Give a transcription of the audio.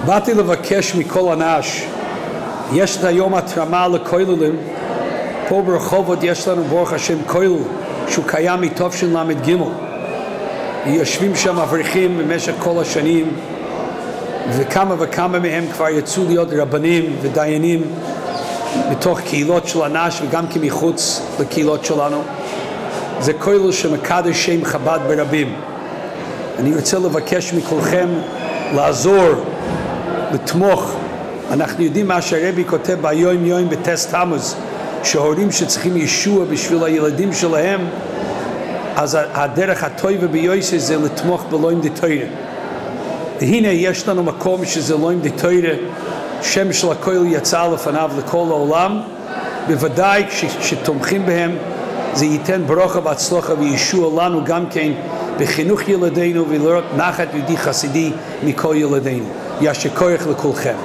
באתי לבקש מכל הנש, יש היום התרמה לכוללים, פה ברחובות יש לנו ברוך השם כולל שהוא קיים מתשל"ג, יושבים שם אברכים במשך כל השנים, וכמה וכמה מהם כבר יצאו להיות רבנים ודיינים בתוך קהילות של הנש וגם מחוץ לקהילות שלנו. זה כולל שמקדש שם חב"ד ברבים. אני רוצה לבקש מכולכם לעזור, לתמוך. אנחנו יודעים מה שהרבי כותב ביום יום בטס תמוז, שההורים שצריכים ישוע בשביל הילדים שלהם, אז הדרך הטובה ביותר זה לתמוך בלומד תורה. והנה יש לנו מקום שזה לומד תורה, שם של הכולל יצא לפניו לכל העולם, בוודאי כשתומכים בהם זה ייתן ברכה והצלחה וישוע לנו גם כן בחינוך ילדינו ולראות נחת יהודי חסידי מכל ילדינו. יישר כוח לכולכם.